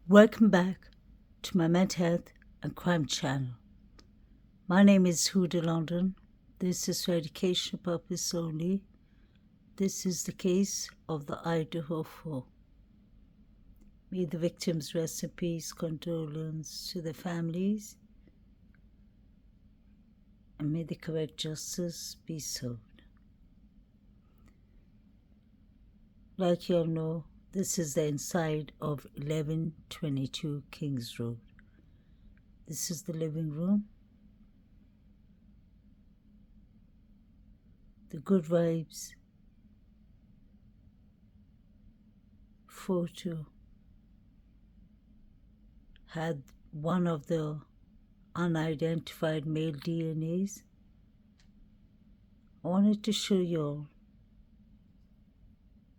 Welcome back to my mental health and crime channel. My name is Huda London. This is for educational purpose only. This is the case of the Idaho 4. May the victims rest in peace, condolence to their families, and may the correct justice be served. Like you all know, this is the inside of 1122 Kings Road. This is the living room. The Good Vibes photo had one of the unidentified male DNAs. I wanted to show you all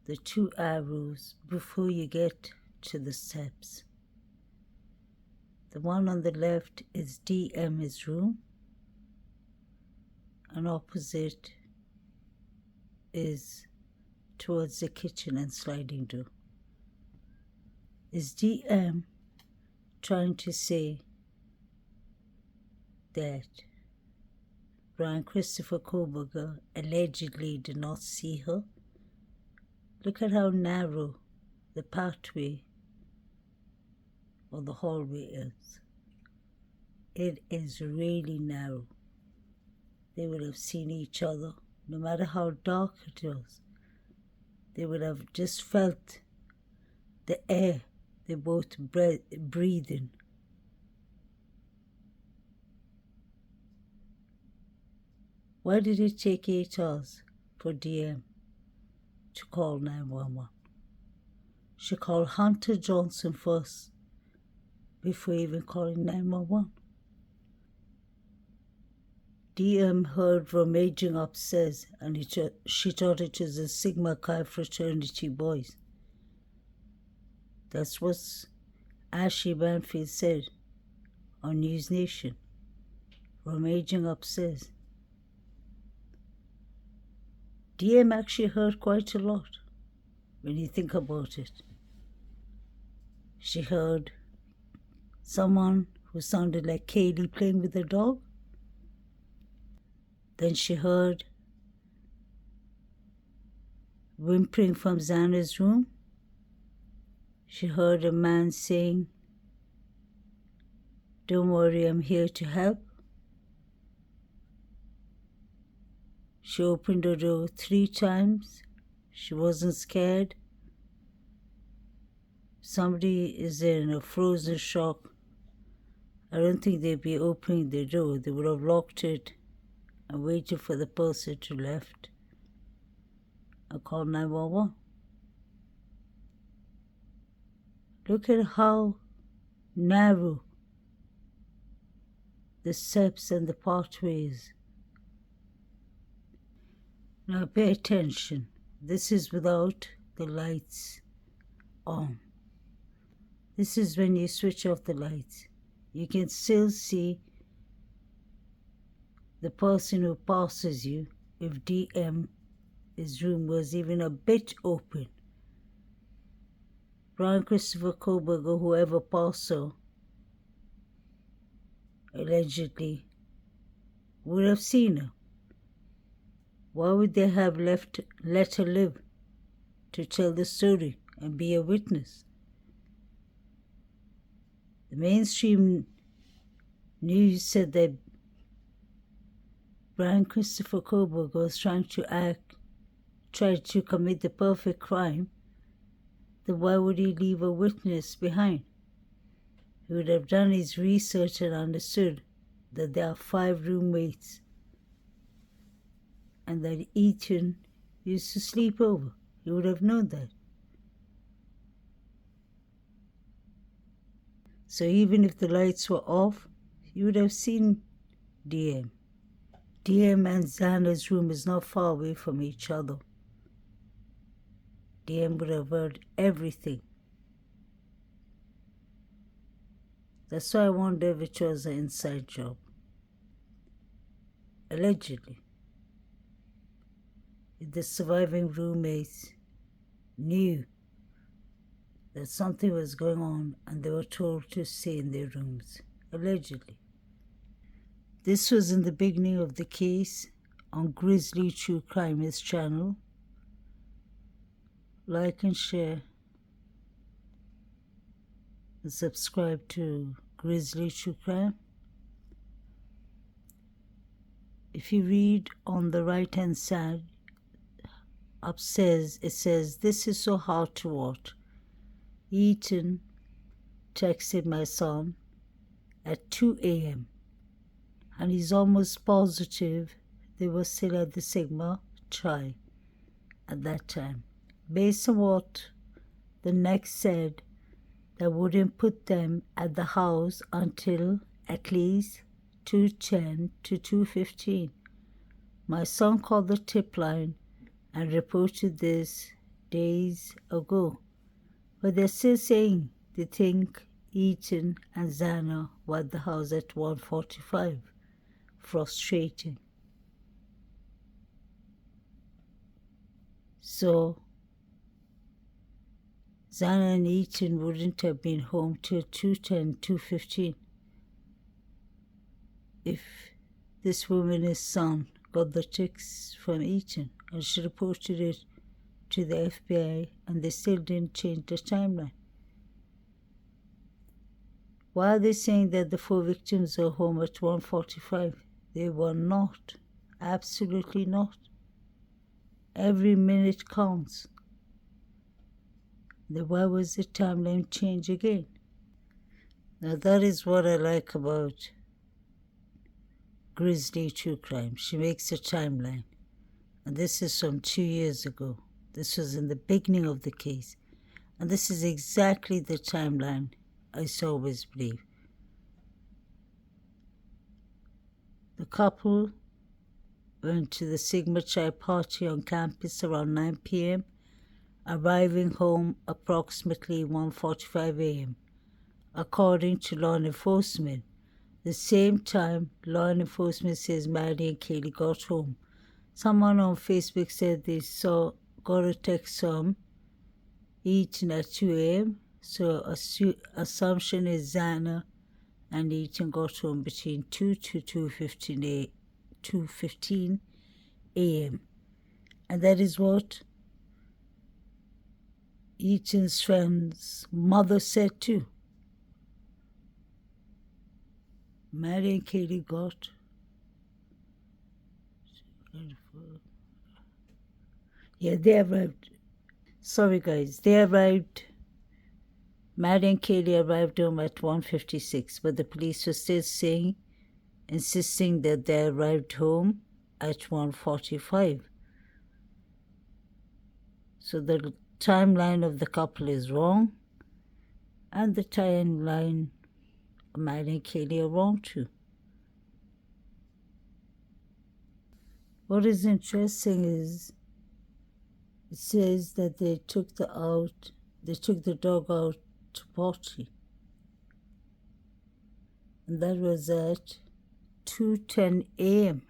the two arrows before you get to the steps. The one on the left is DM's room, and opposite is towards the kitchen and sliding door. Is DM trying to say that Brian Christopher Koberger allegedly did not see her? Look at how narrow the pathway or the hallway is. It is really narrow. They would have seen each other, no matter how dark it was. They would have just felt the air they both breathe in. Why did it take 8 hours for DM to call 911? She called Hunter Johnson first before even calling 911. DM heard rummaging upstairs, and she thought it was the Sigma Chi Fraternity boys. That's what Ashley Banfield said on News Nation. Rummaging upstairs. DM actually heard quite a lot when you think about it. She heard someone who sounded like Kaylee playing with a dog. Then she heard whimpering from Xana's room. She heard a man saying, "Don't worry, I'm here to help." She opened the door 3 times. She wasn't scared. Somebody is in a frozen shock. I don't think they'd be opening the door. They would have locked it and waited for the person to left and call 911. Look at how narrow the steps and the pathways. Now pay attention. This is without the lights on. This is when you switch off the lights. You can still see the person who passes you if DM's room was even a bit open. Brian Christopher Koberger, whoever passed her, allegedly, would have seen her. Why would they have let her live to tell the story and be a witness? The mainstream news said that Brian Christopher Koberger was trying to commit the perfect crime. Then why would he leave a witness behind? He would have done his research and understood that there are 5 roommates and that Ethan used to sleep over. He would have known that. So even if the lights were off, you would have seen DM. DM and Xana's room is not far away from each other. DM would have heard everything. That's why I wonder if it was an inside job. Allegedly. If the surviving roommates knew that something was going on and they were told to stay in their rooms, allegedly. This was in the beginning of the case on Grizzly True Crime's channel. Like and share and subscribe to Grizzly True Crime. If you read on the right hand side upstairs, it says, "This is so hard to watch. Eaton texted my son at 2 a.m. and he's almost positive they were still at the Sigma Chi at that time. Based on what the next said, that wouldn't put them at the house until at least 2:10 to 2:15. My son called the tip line and reported this days ago, but they're still saying they think Eaton and Xana were at the house at 1:45. Frustrating. So Xana and Eaton wouldn't have been home till 2:10, 2:15 if this woman's son got the text from Eaton, and she reported it to the FBI, and they still didn't change the timeline. Why are they saying that the 4 victims were home at 1:45? They were not. Absolutely not. Every minute counts. Then why was the timeline change again? Now that is what I like about Grizzly True Crime. She makes a timeline. And this is from 2 years ago. This was in the beginning of the case. And this is exactly the timeline I always believe. The couple went to the Sigma Chi party on campus around 9 p.m., arriving home approximately 1:45 a.m., according to law enforcement. The same time, law enforcement says Maddie and Kaylee got home. Someone on Facebook said they got a text from Eaton at 2 a.m., so assumption is Xana and Eaton got home between 2 to 2:15 a.m. And that is what Eaton's friend's mother said too. Mary and Katie got they arrived. Sorry guys, they arrived. Mary and Katie arrived home at 1:56, but the police were still insisting that they arrived home at 1:45. So the timeline of the couple is wrong, and the timeline of Mary and Katie are wrong too. What is interesting is it says that they took the dog out to potty, and that was at 2:10 a.m.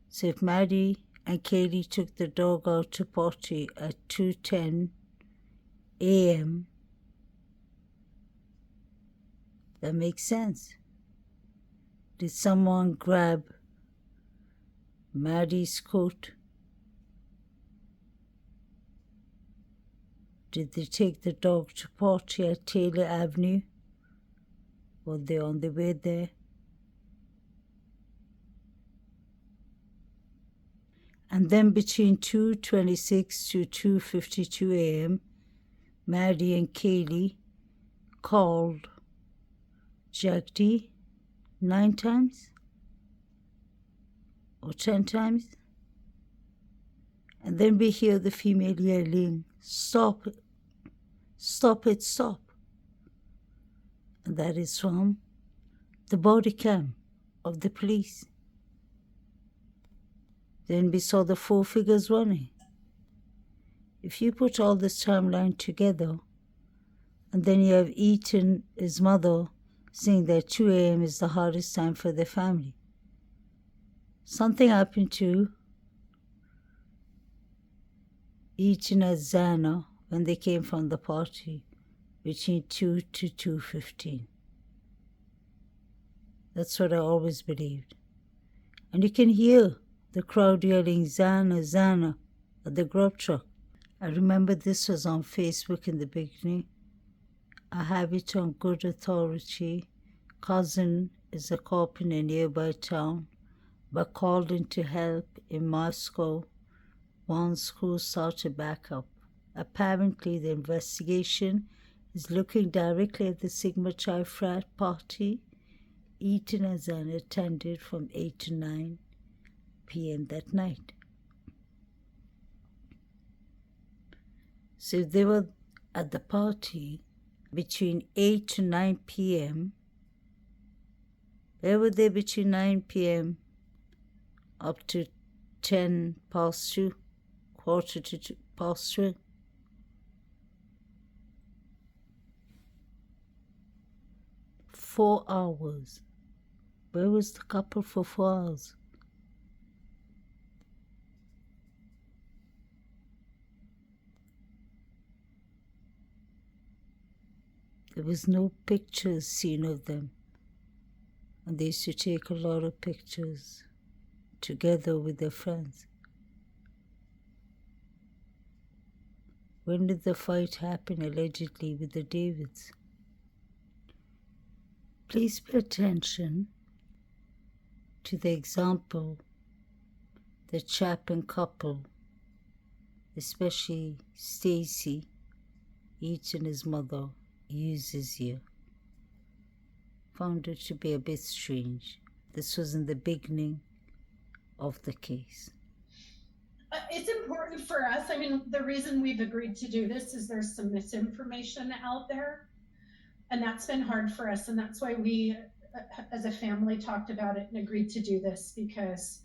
So if Maddie and Katie took the dog out to potty at 2:10 a.m., that makes sense. Did someone grab Maddie's coat? Did they take the dog to potty at Taylor Avenue? Were they on the way there? And then between 2:26 to 2:52 a.m., Maddie and Kaylee called Jack D 9 times or 10 times. And then we hear the female yelling, "Stop it, stop it, stop." And that is from the body cam of the police. Then we saw the 4 figures running. If you put all this timeline together, and then you have Eaton, his mother, saying that 2 a.m. is the hardest time for their family. Something happened to Eaton and Xana when they came from the party. between 2 to 2:15. That's what I always believed. And you can hear the crowd yelling, "Xana, Xana," at the grub truck. I remember this was on Facebook in the beginning. I have it on good authority. Cousin is a cop in a nearby town, but called in to help in Moscow once school started back up. Apparently, the investigation is looking directly at the Sigma Chi frat party Eaton and Xana attended from 8 to 9 p.m. that night. So if they were at the party between 8 to 9 p.m., where were they between 9 p.m. up to 10 past 2, quarter to 2 past 2? Four hours. Where was the couple for 4 hours? There was no pictures seen of them, and they used to take a lot of pictures together with their friends. When did the fight happen, allegedly, with the Davids? Please pay attention to the example the Chapin couple, especially Stacy, Each and his mother, uses here. Found it to be a bit strange. This was in the beginning of the case. It's important for us. I mean, the reason we've agreed to do this is there's some misinformation out there, and that's been hard for us. And that's why we, as a family, talked about it and agreed to do this, because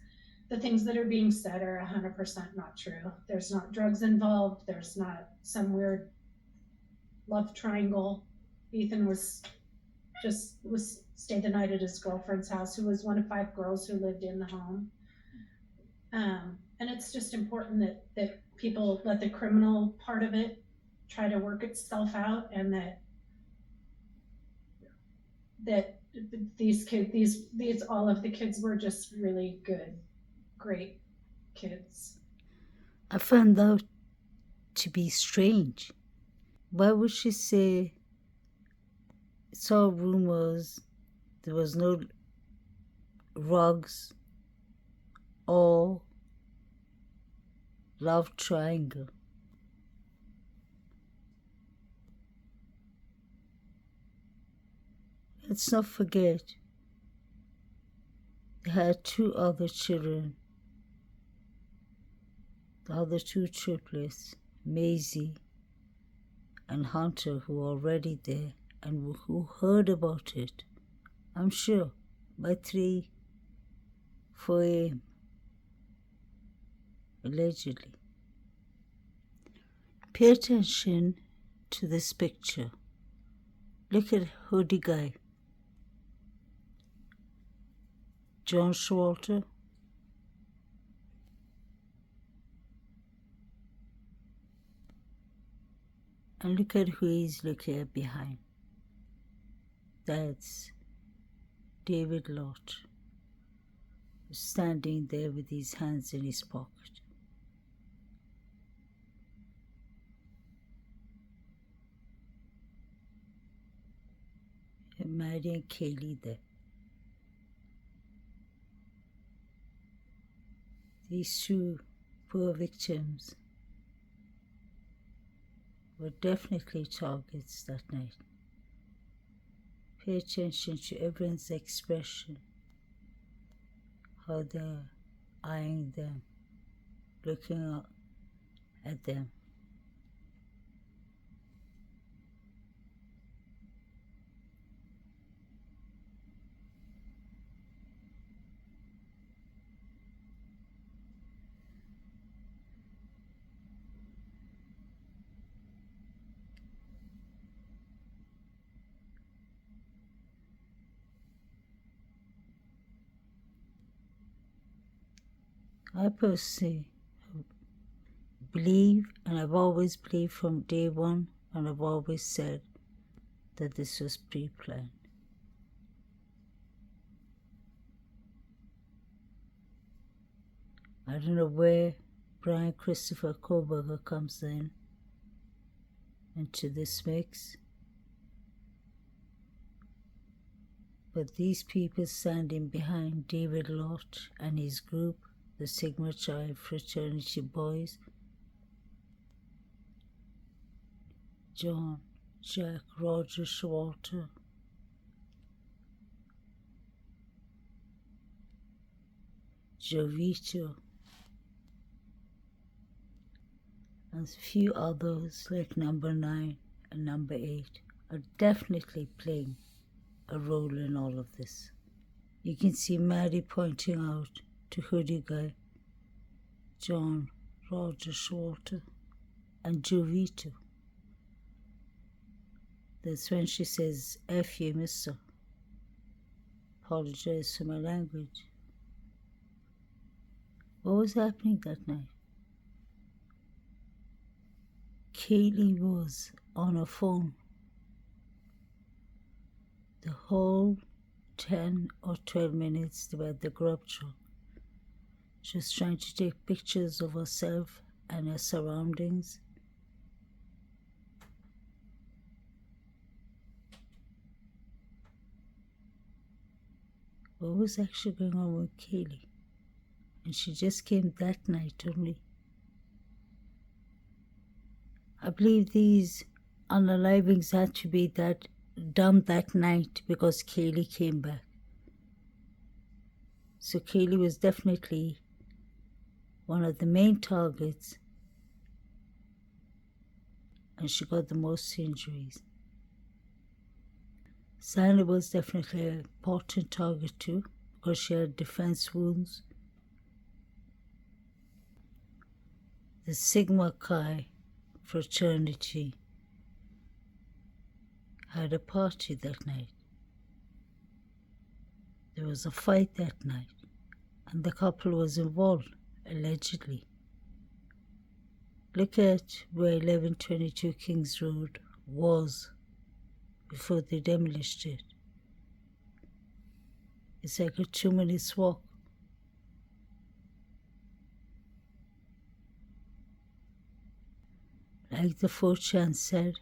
the things that are being said are 100% not true. There's not drugs involved. There's not some weird love triangle. Ethan was stayed the night at his girlfriend's house, who was one of 5 girls who lived in the home. And it's just important that people let the criminal part of it try to work itself out, and that these kids, these all of the kids were just really good, great kids. I found that to be strange. Why would she say it's all rumors, there was no rugs or love triangle? Let's not forget, they had 2 other children, the other 2 triplets, Maisie and Hunter, who were already there and who heard about it, I'm sure, by 3, 4 a.m., allegedly. Pay attention to this picture. Look at hoodie guy, John Showalter. And look at who he's looking at behind. That's David Lott, standing there with his hands in his pocket. And Maddie and Kaylee there. These 2 poor victims were definitely targets that night. Pay attention to everyone's expression, how they're eyeing them, looking at them. I personally believe, and I've always believed from day one, and I've always said, that this was pre-planned. I don't know where Brian Christopher Koberger comes in into this mix, but these people standing behind David Lott and his group, the Sigma Chi Fraternity Boys, John, Jack, Roger, Schwarter, Jovito, and a few others like number 9 and number 8 are definitely playing a role in all of this. You can see Maddie pointing out to Hoodie Guy, John, Roger, Schwarter, and Jovito. That's when she says, F you, mister. Apologize for my language. What was happening that night? Kaylee was on her phone the whole 10 or 12 minutes they were at the grub truck. She was trying to take pictures of herself and her surroundings. What was actually going on with Kaylee? And she just came that night only. I believe these unalivings had to be done that night because Kaylee came back. So Kaylee was definitely one of the main targets, and she got the most injuries. Xana was definitely an important target too, because she had defense wounds. The Sigma Chi Fraternity had a party that night. There was a fight that night, and the couple was involved, allegedly. Look at where 1122 Kings Road was before they demolished it. It's like a 2-minute walk. Like the 4chan said,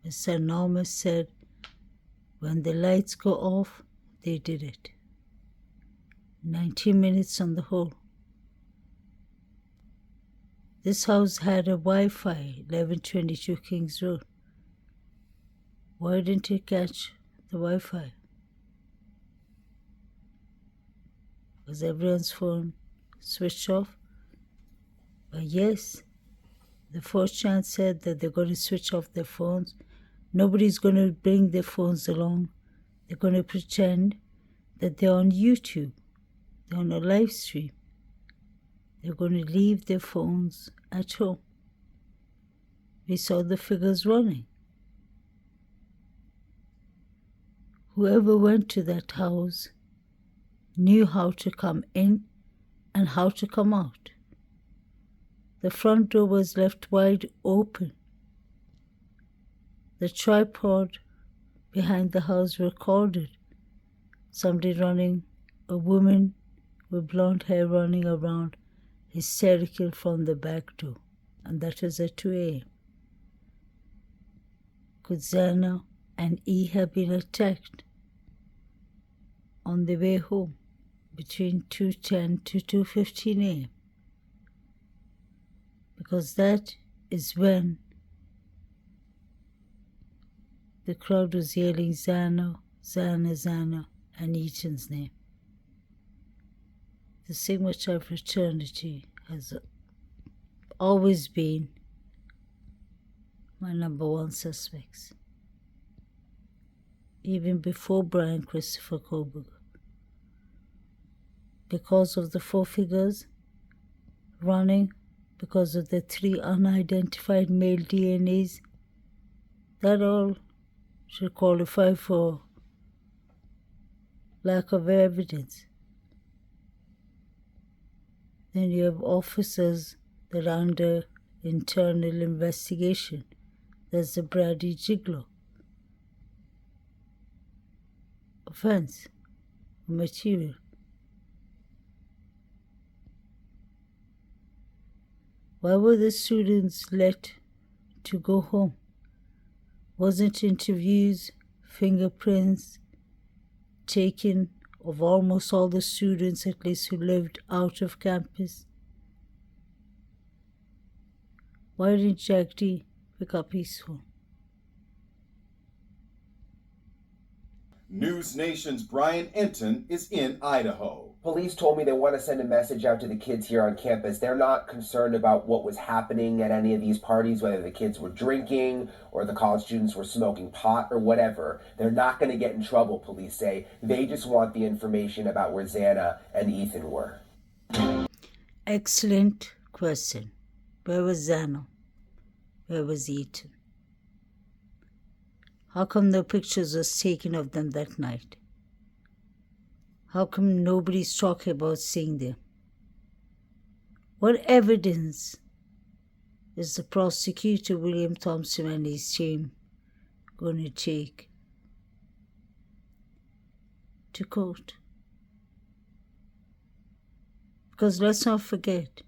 Mr. Normus said, when the lights go off, they did it. 19 minutes on the whole. This house had a Wi-Fi, 1122 Kings Road. Why didn't it catch the Wi-Fi? Was everyone's phone switched off? But yes, the 4chan said that they're going to switch off their phones. Nobody's going to bring their phones along. They're going to pretend that they're on YouTube. They're on a live stream. They're going to leave their phones at home. We saw the figures running. Whoever went to that house knew how to come in and how to come out. The front door was left wide open. The tripod behind the house recorded somebody running, a woman with blonde hair running around, hysterical from the back door, and that was at 2 a.m. Could Xana and E have been attacked on the way home between 2:10 to 2:15 a.m.? Because that is when the crowd was yelling Xana, Xana, Xana, and Eaton's name. The Sigma Chi Fraternity has always been my number one suspects, even before Brian Christopher Koberger. Because of the 4 figures running, because of the 3 unidentified male DNAs, that all should qualify for lack of evidence. Then you have officers that are under internal investigation. There's the Brady Gigolo. offense or material. Why were the students let to go home? Wasn't interviews, fingerprints taken of almost all the students at least who lived out of campus? Why didn't Jack D pick up his phone? News Nation's Brian Enton is in Idaho. Police told me they want to send a message out to the kids here on campus. They're not concerned about what was happening at any of these parties, whether the kids were drinking or the college students were smoking pot or whatever. They're not going to get in trouble, police say. They just want the information about where Xana and Ethan were. Excellent question. Where was Xana? Where was Ethan? How come no pictures was taken of them that night? How come nobody's talking about seeing them? What evidence is the prosecutor, William Thompson, and his team going to take to court? Because let's not forget,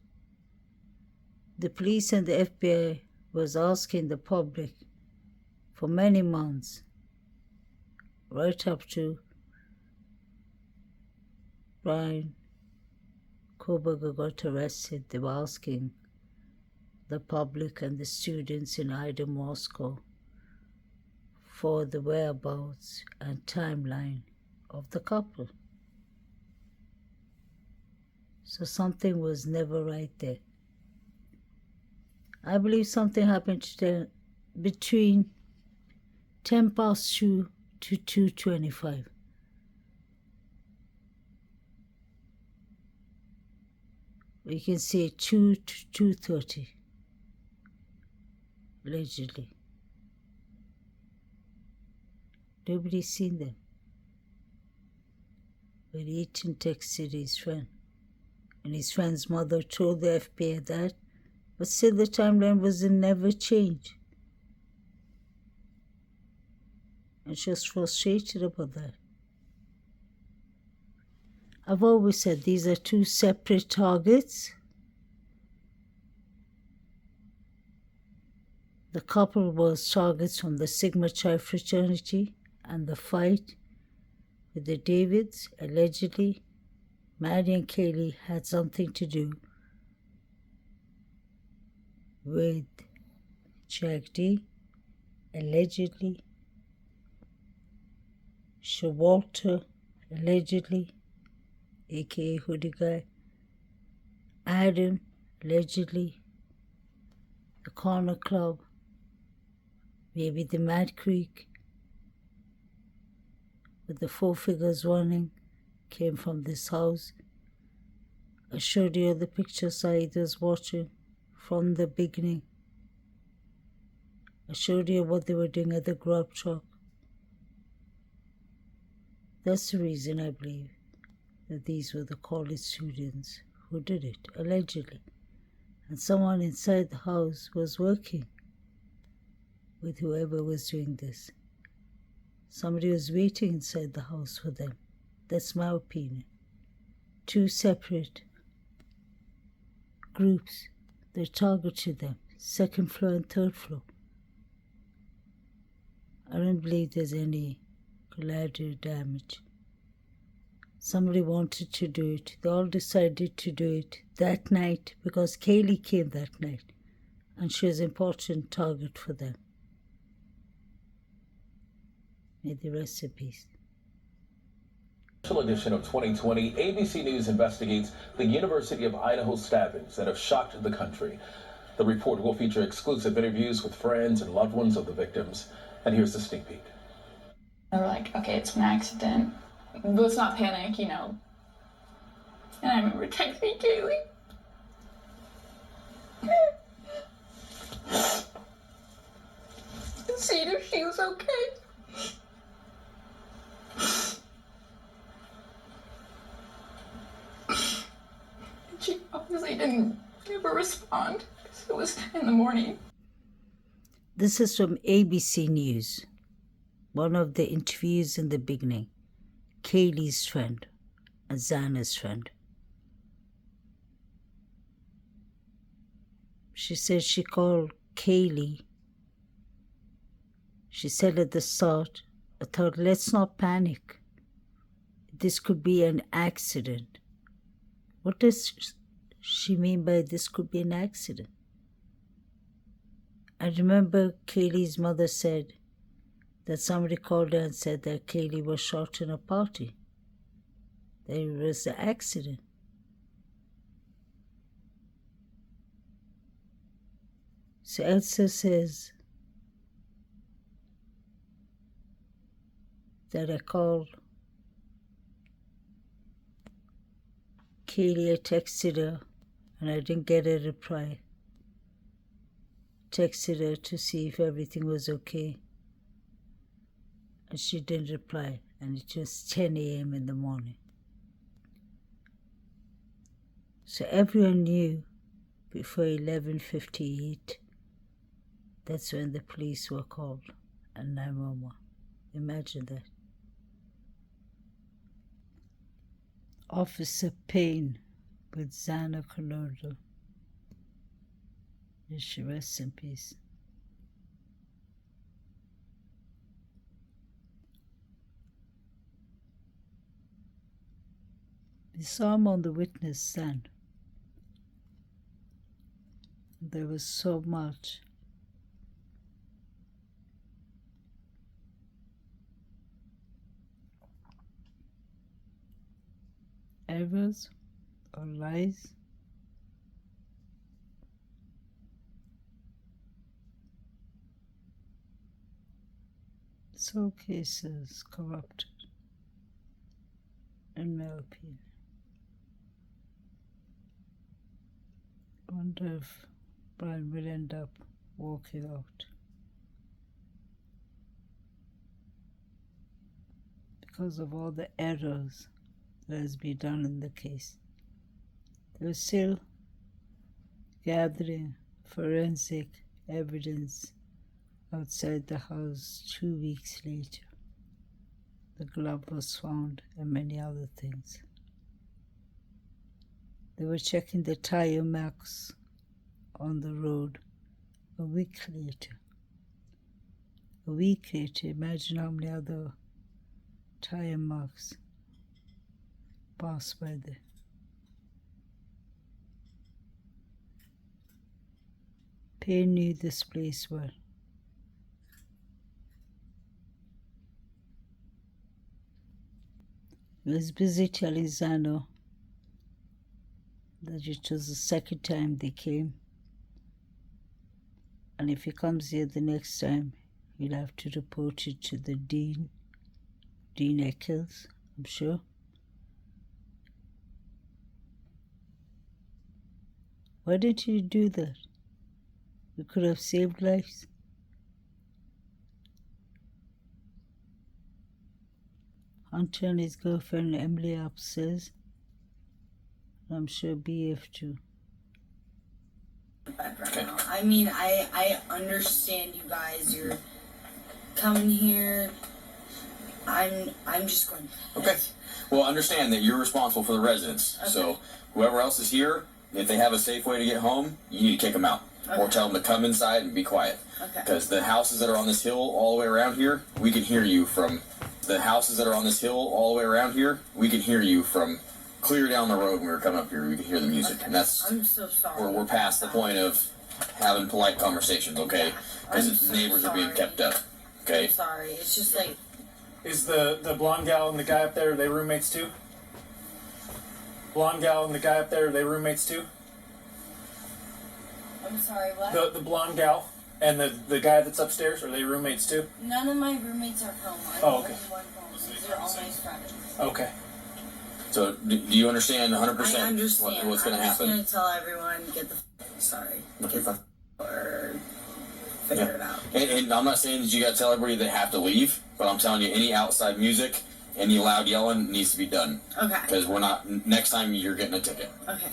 the police and the FBI was asking the public for many months, right up to Brian Koberger got arrested. They were asking the public and the students in Idaho, Moscow, for the whereabouts and timeline of the couple. So something was never right there. I believe something happened today between 10 past 2 to 2:25. We can say 2 to 2:30, allegedly. Nobody's seen them. But Ethan texted his friend, and his friend's mother told the FBI that, but still the timeline was never changed. And she was frustrated about that. I've always said these are two separate targets. The couple was targets from the Sigma Chi Fraternity, and the fight with the Davids, allegedly, Maddie and Kaylee had something to do with Jack D, allegedly, Showalter, allegedly, aka Hoodie Guy, Adam, allegedly, the Corner Club, maybe the Mad Creek, with the 4 figures running, came from this house. I showed you the pictures I was watching from the beginning. I showed you what they were doing at the grub truck. That's the reason I believe that these were the college students who did it, allegedly. And someone inside the house was working with whoever was doing this. Somebody was waiting inside the house for them. That's my opinion. 2 separate groups that targeted them, 2nd floor and 3rd floor. I don't believe there's any collateral damage. Somebody wanted to do it. They all decided to do it that night because Kaylee came that night and she was an important target for them. May the rest in peace. Special edition of 2020, ABC News investigates the University of Idaho stabbings that have shocked the country. The report will feature exclusive interviews with friends and loved ones of the victims. And here's the sneak peek. They were like, okay, it's an accident. Let's not panic, you know. And I remember texting Kaylee. Seeing if she was okay. She obviously didn't ever respond because it was in the morning. This is from ABC News, one of the interviews in the beginning. Kaylee's friend and Xana's friend. She said she called Kaylee. She said at the start, I thought, let's not panic. This could be an accident. What does she mean by this could be an accident? I remember Kaylee's mother said that somebody called her and said that Kaylee was shot in a party. That it was an accident. So Elsa says that I called Kaylee, I texted her and I didn't get a reply. Texted her to see if everything was okay. And she didn't reply, and it was 10 a.m. in the morning. So everyone knew before 11:58, that's when the police were called and 911. Imagine that. Officer Payne with Xana Colorado. May she rest in peace. We saw him on the witness stand. There was so much. Errors or lies. So cases corrupted, in my opinion. I wonder if Brian will end up walking out. Because of all the errors that has been done in the case. They were still gathering forensic evidence outside the house 2 weeks later. The glove was found and many other things. They were checking the tire marks on the road a week later. A week later, imagine how many other tire marks passed by there. Payne knew this place well. He was busy telling Xana that it was the second time they came, and if he comes here the next time, he'll have to report it to the Dean Eccles, I'm sure. Why didn't you do that? You could have saved lives. Hunter and his girlfriend Emily upstairs. I'm sure BF too. I mean, I understand you guys. You're coming here. I'm just going. Okay. Well, understand that you're responsible for the residents. Okay. So whoever else is here, if they have a safe way to get home, you need to kick them out. Okay. Or tell them to come inside and be quiet. Okay. Because the houses that are on this hill all the way around here, we can hear you from... The houses that are on this hill all the way around here, we can hear you from clear down the road when we were coming up here. We can hear the music. Okay. And that's... I'm so sorry. We're past the point of having polite conversations, okay? Because I'm the neighbors are being sorry. kept up, okay? I'm sorry. It's just like... Is the blonde gal and the guy up there, are they roommates too? Blonde gal and the guy up there, are they roommates too? I'm sorry, what? The blonde gal and the guy that's upstairs, are they roommates too? None of my roommates are home. I'm Oh, okay. only one home. These are all my friends. Okay. So, do you understand 100% I understand. what's going to happen? I'm just going to tell everyone, get the... Sorry. Okay. Get the... Or... Figure it out. And I'm not saying that you got to tell everybody they have to leave, but I'm telling you, any outside music, any loud yelling needs to be done. Okay. Because we're not... Next time, you're getting a ticket. Okay.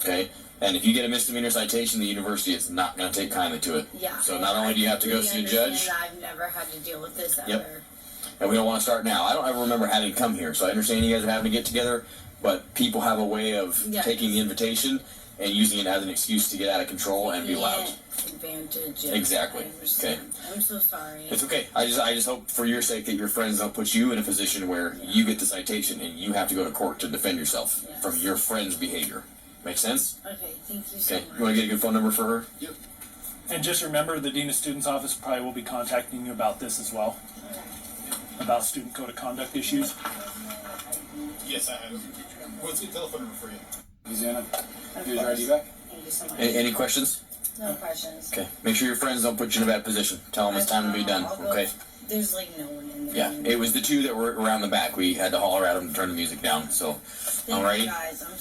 Okay? And if you get a misdemeanor citation, the university is not going to take kindly to it. Yeah. So not only do you have to go see a judge... I've never had to deal with this ever. Yep. and we don't want to start now. I don't ever remember having to come here, so I understand you guys are having to get together, but people have a way of taking the invitation and using it as an excuse to get out of control and be loud. Advantage. Exactly. Okay. I'm so sorry. It's okay. I just hope for your sake that your friends don't put you in a position where you get the citation and you have to go to court to defend yourself from your friend's behavior. Make sense? Okay, thank you so much. You want to get a good phone number for her? Yep. And just remember, the Dean of Students Office probably will be contacting you about this as well. About student code of conduct issues. Yes, I have. What's the telephone number for you? Xana, here's your ID back. Thank you so much. Any questions? No questions. Okay. Make sure your friends don't put you in a bad position. Tell them it's time to be done. Okay. There's like no one in there. Yeah. It was the two that were around the back. We had to holler at them to turn the music down. So, Thank alrighty. you guys. I'm